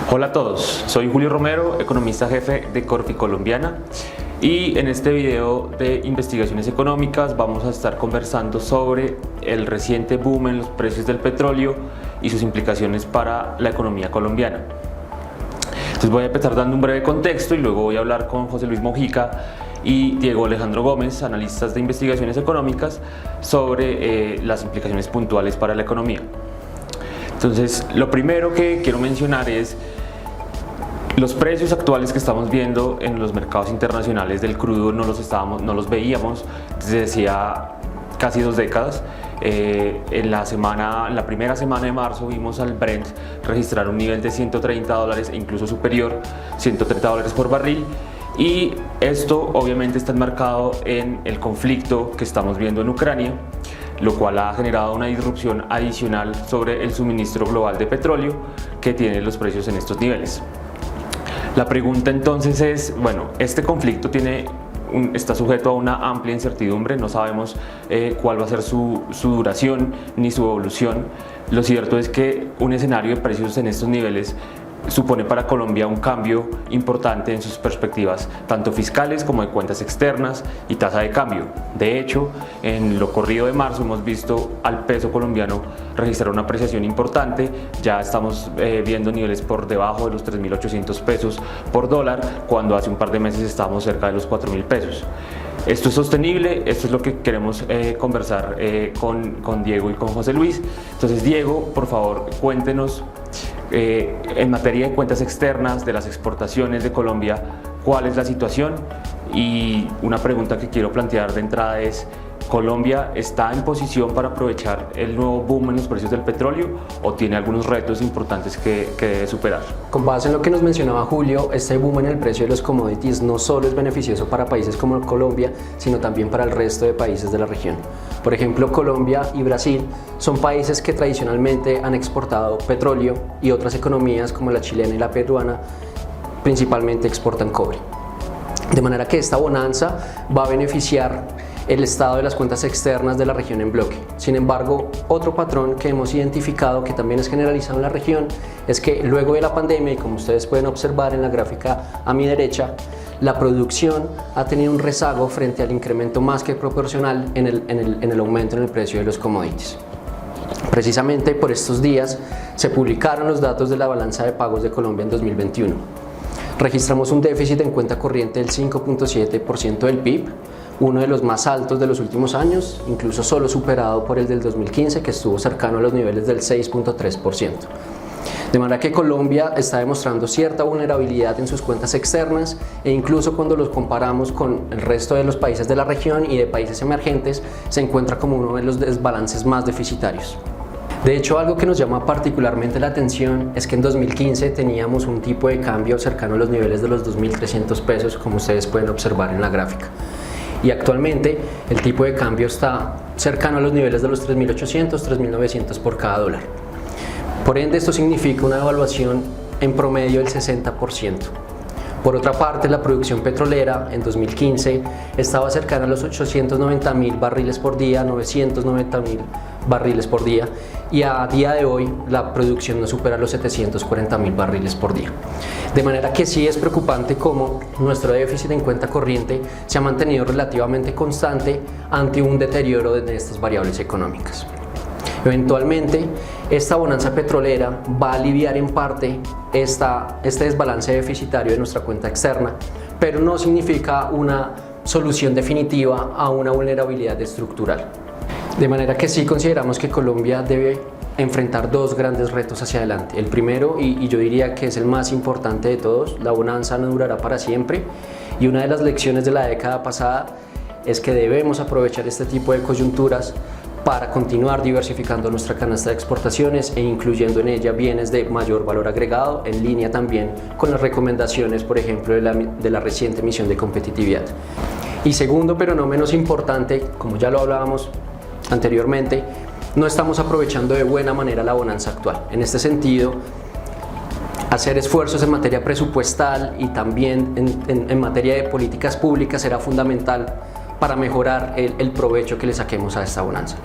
Hola a todos, soy Julio Romero, economista jefe de Corfi Colombiana, y en este video de investigaciones económicas vamos a estar conversando sobre el reciente boom en los precios del petróleo y sus implicaciones para la economía colombiana. Entonces voy a empezar dando un breve contexto y luego voy a hablar con José Luis Mojica y Diego Alejandro Gómez, analistas de investigaciones económicas, sobre las implicaciones puntuales para la economía. Entonces, lo primero que quiero mencionar es los precios actuales que estamos viendo en los mercados internacionales del crudo. No los veíamos desde hacía casi 2 décadas. En la primera semana de marzo vimos al Brent registrar un nivel de $130 e incluso superior, $130 por barril. Y esto obviamente está enmarcado en el conflicto que estamos viendo en Ucrania, lo cual ha generado una disrupción adicional sobre el suministro global de petróleo que tiene los precios en estos niveles. La pregunta entonces es, bueno, este conflicto está sujeto a una amplia incertidumbre, no sabemos cuál va a ser su duración ni su evolución. Lo cierto es que un escenario de precios en estos niveles supone para Colombia un cambio importante en sus perspectivas, tanto fiscales como de cuentas externas y tasa de cambio. De hecho, en lo corrido de marzo hemos visto al peso colombiano registrar una apreciación importante. Ya estamos viendo niveles por debajo de los 3.800 pesos por dólar, cuando hace un par de meses estábamos cerca de los 4.000 pesos. ¿Esto es sostenible? Esto es lo que queremos conversar con Diego y con José Luis. Entonces, Diego, por favor, cuéntenos en materia de cuentas externas, de las exportaciones de Colombia, ¿cuál es la situación? Y una pregunta que quiero plantear de entrada es, ¿Colombia está en posición para aprovechar el nuevo boom en los precios del petróleo o tiene algunos retos importantes que debe superar? Con base en lo que nos mencionaba Julio, este boom en el precio de los commodities no solo es beneficioso para países como Colombia, sino también para el resto de países de la región. Por ejemplo, Colombia y Brasil son países que tradicionalmente han exportado petróleo, y otras economías como la chilena y la peruana principalmente exportan cobre. De manera que esta bonanza va a beneficiar el estado de las cuentas externas de la región en bloque. Sin embargo, otro patrón que hemos identificado, que también es generalizado en la región, es que luego de la pandemia, y como ustedes pueden observar en la gráfica a mi derecha, la producción ha tenido un rezago frente al incremento más que proporcional en el aumento en el precio de los commodities. Precisamente por estos días se publicaron los datos de la balanza de pagos de Colombia en 2021. Registramos un déficit en cuenta corriente del 5.7% del PIB, uno de los más altos de los últimos años, incluso solo superado por el del 2015, que estuvo cercano a los niveles del 6.3%. De manera que Colombia está demostrando cierta vulnerabilidad en sus cuentas externas, e incluso cuando los comparamos con el resto de los países de la región y de países emergentes, se encuentra como uno de los desbalances más deficitarios. De hecho, algo que nos llama particularmente la atención es que en 2015 teníamos un tipo de cambio cercano a los niveles de los 2.300 pesos, como ustedes pueden observar en la gráfica. Y actualmente el tipo de cambio está cercano a los niveles de los 3.800, 3.900 por cada dólar. Por ende, esto significa una devaluación en promedio del 60%. Por otra parte, la producción petrolera en 2015 estaba cercana a los 890.000 barriles por día, 990.000 barriles por día, y a día de hoy la producción no supera los 740.000 barriles por día. De manera que sí es preocupante cómo nuestro déficit en cuenta corriente se ha mantenido relativamente constante ante un deterioro de estas variables económicas. Eventualmente, esta bonanza petrolera va a aliviar en parte este desbalance deficitario de nuestra cuenta externa, pero no significa una solución definitiva a una vulnerabilidad estructural. De manera que sí consideramos que Colombia debe enfrentar 2 grandes retos hacia adelante. El primero, y yo diría que es el más importante de todos, la bonanza no durará para siempre, y una de las lecciones de la década pasada es que debemos aprovechar este tipo de coyunturas para continuar diversificando nuestra canasta de exportaciones e incluyendo en ella bienes de mayor valor agregado, en línea también con las recomendaciones, por ejemplo, de la reciente misión de competitividad. Y segundo, pero no menos importante, como ya lo hablábamos anteriormente, no estamos aprovechando de buena manera la bonanza actual. En este sentido, hacer esfuerzos en materia presupuestal y también en materia de políticas públicas será fundamental para mejorar el provecho que le saquemos a esta bonanza.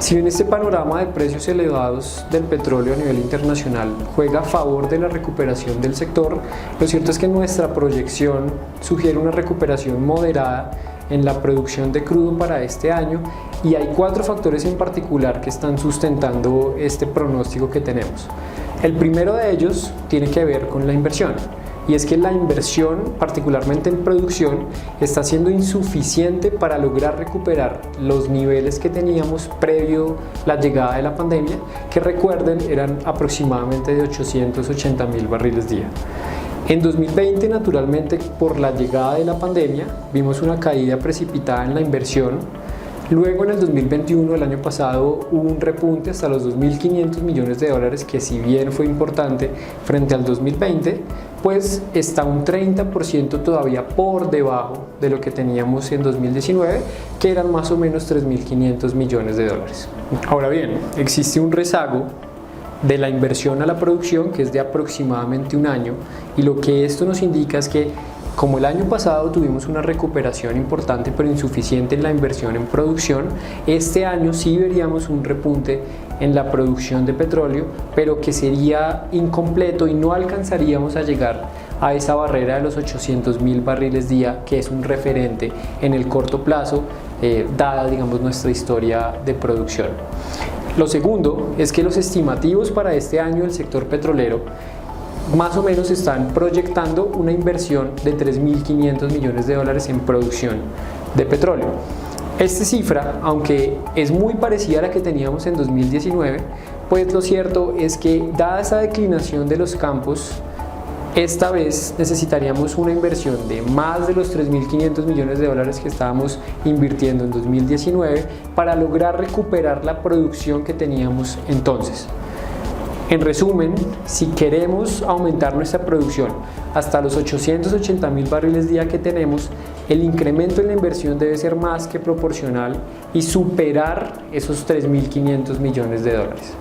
Si bien este panorama de precios elevados del petróleo a nivel internacional juega a favor de la recuperación del sector, lo cierto es que nuestra proyección sugiere una recuperación moderada en la producción de crudo para este año, y hay 4 factores en particular que están sustentando este pronóstico que tenemos. El primero de ellos tiene que ver con la inversión. Y es que la inversión, particularmente en producción, está siendo insuficiente para lograr recuperar los niveles que teníamos previo la llegada de la pandemia, que recuerden eran aproximadamente de 880.000 barriles día. En 2020, naturalmente, por la llegada de la pandemia, vimos una caída precipitada en la inversión. Luego, en el 2021, el año pasado, hubo un repunte hasta los 2.500 millones de dólares, que si bien fue importante frente al 2020, pues está un 30% todavía por debajo de lo que teníamos en 2019, que eran más o menos 3.500 millones de dólares. Ahora bien, existe un rezago de la inversión a la producción que es de aproximadamente un año, y lo que esto nos indica es que, como el año pasado tuvimos una recuperación importante pero insuficiente en la inversión en producción, este año sí veríamos un repunte en la producción de petróleo, pero que sería incompleto y no alcanzaríamos a llegar a esa barrera de los 800.000 barriles día, que es un referente en el corto plazo, dada, digamos, nuestra historia de producción. Lo segundo es que los estimativos para este año del sector petrolero más o menos están proyectando una inversión de 3.500 millones de dólares en producción de petróleo. Esta cifra, aunque es muy parecida a la que teníamos en 2019, pues lo cierto es que, dada esa declinación de los campos, esta vez necesitaríamos una inversión de más de los 3.500 millones de dólares que estábamos invirtiendo en 2019 para lograr recuperar la producción que teníamos entonces. En resumen, si queremos aumentar nuestra producción hasta los 880.000 barriles día que tenemos, el incremento en la inversión debe ser más que proporcional y superar esos 3.500 millones de dólares.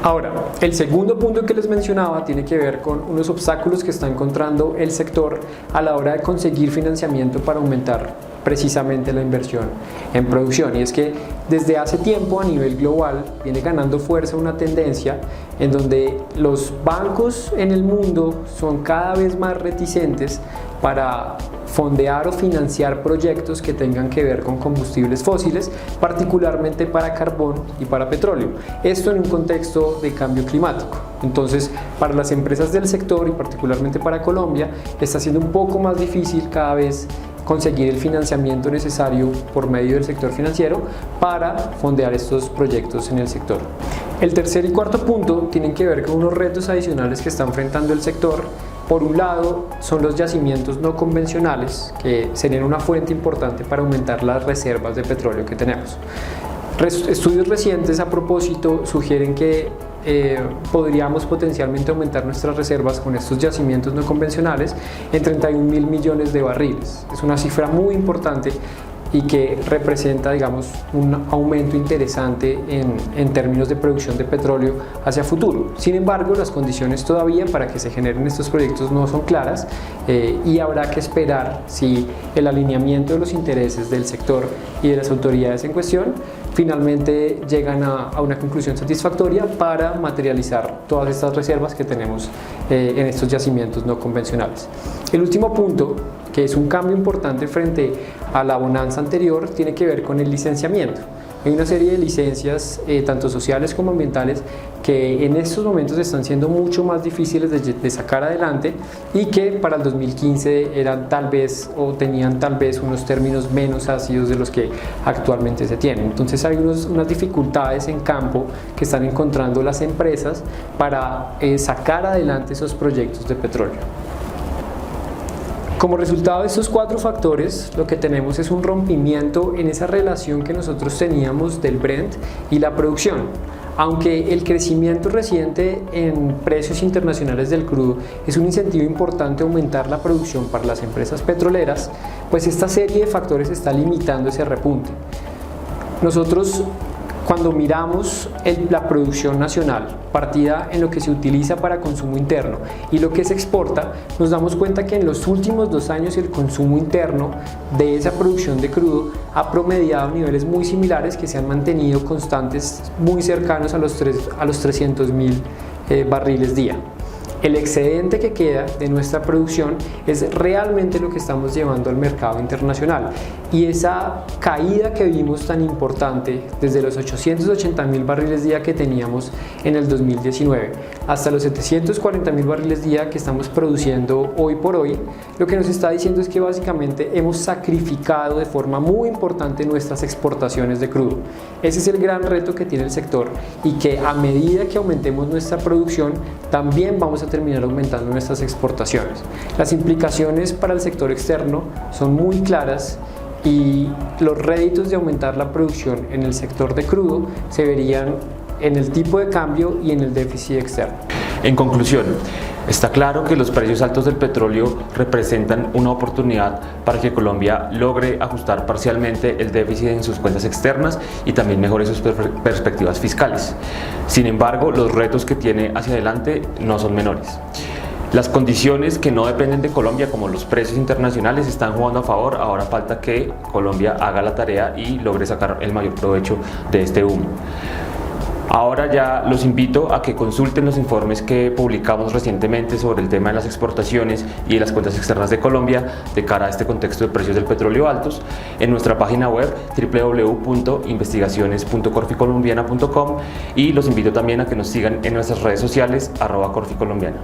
Ahora, el segundo punto que les mencionaba tiene que ver con unos obstáculos que está encontrando el sector a la hora de conseguir financiamiento para aumentar precisamente la inversión en producción, y es que desde hace tiempo a nivel global viene ganando fuerza una tendencia en donde los bancos en el mundo son cada vez más reticentes para fondear o financiar proyectos que tengan que ver con combustibles fósiles, particularmente para carbón y para petróleo. Esto en un contexto de cambio climático. Entonces, para las empresas del sector y particularmente para Colombia, está siendo un poco más difícil cada vez conseguir el financiamiento necesario por medio del sector financiero para fondear estos proyectos en el sector. El tercer y cuarto punto tienen que ver con unos retos adicionales que está enfrentando el sector. Por un lado, son los yacimientos no convencionales, que serían una fuente importante para aumentar las reservas de petróleo que tenemos. Estudios recientes a propósito sugieren que podríamos potencialmente aumentar nuestras reservas con estos yacimientos no convencionales en 31.000 millones de barriles. Es una cifra muy importante y que representa, digamos, un aumento interesante en términos de producción de petróleo hacia futuro. Sin embargo, las condiciones todavía para que se generen estos proyectos no son claras, y habrá que esperar si el alineamiento de los intereses del sector y de las autoridades en cuestión finalmente llegan a una conclusión satisfactoria para materializar todas estas reservas que tenemos en estos yacimientos no convencionales. El último punto, que es un cambio importante frente a la bonanza anterior, tiene que ver con el licenciamiento. Hay una serie de licencias, tanto sociales como ambientales, que en estos momentos están siendo mucho más difíciles de sacar adelante, y que para el 2015 eran tal vez, o tenían tal vez, unos términos menos ácidos de los que actualmente se tienen. Entonces hay unas dificultades en campo que están encontrando las empresas para sacar adelante esos proyectos de petróleo. Como resultado de estos 4 factores, lo que tenemos es un rompimiento en esa relación que nosotros teníamos del Brent y la producción. Aunque el crecimiento reciente en precios internacionales del crudo es un incentivo importante a aumentar la producción para las empresas petroleras, pues esta serie de factores está limitando ese repunte. Nosotros cuando miramos la producción nacional partida en lo que se utiliza para consumo interno y lo que se exporta, nos damos cuenta que en los últimos 2 años el consumo interno de esa producción de crudo ha promediado niveles muy similares que se han mantenido constantes, muy cercanos a los 300.000 barriles día. El excedente que queda de nuestra producción es realmente lo que estamos llevando al mercado internacional, y esa caída que vimos tan importante desde los 880.000 barriles día que teníamos en el 2019 hasta los 740.000 barriles día que estamos produciendo hoy por hoy, lo que nos está diciendo es que básicamente hemos sacrificado de forma muy importante nuestras exportaciones de crudo. Ese es el gran reto que tiene el sector, y que a medida que aumentemos nuestra producción también vamos a terminar aumentando nuestras exportaciones. Las implicaciones para el sector externo son muy claras, y los réditos de aumentar la producción en el sector de crudo se verían en el tipo de cambio y en el déficit externo. En conclusión, está claro que los precios altos del petróleo representan una oportunidad para que Colombia logre ajustar parcialmente el déficit en sus cuentas externas y también mejore sus perspectivas fiscales. Sin embargo, los retos que tiene hacia adelante no son menores. Las condiciones que no dependen de Colombia, como los precios internacionales, están jugando a favor. Ahora falta que Colombia haga la tarea y logre sacar el mayor provecho de este boom. Ahora ya los invito a que consulten los informes que publicamos recientemente sobre el tema de las exportaciones y de las cuentas externas de Colombia de cara a este contexto de precios del petróleo altos en nuestra página web www.investigaciones.corficolombiana.com, y los invito también a que nos sigan en nuestras redes sociales @corficolombiana.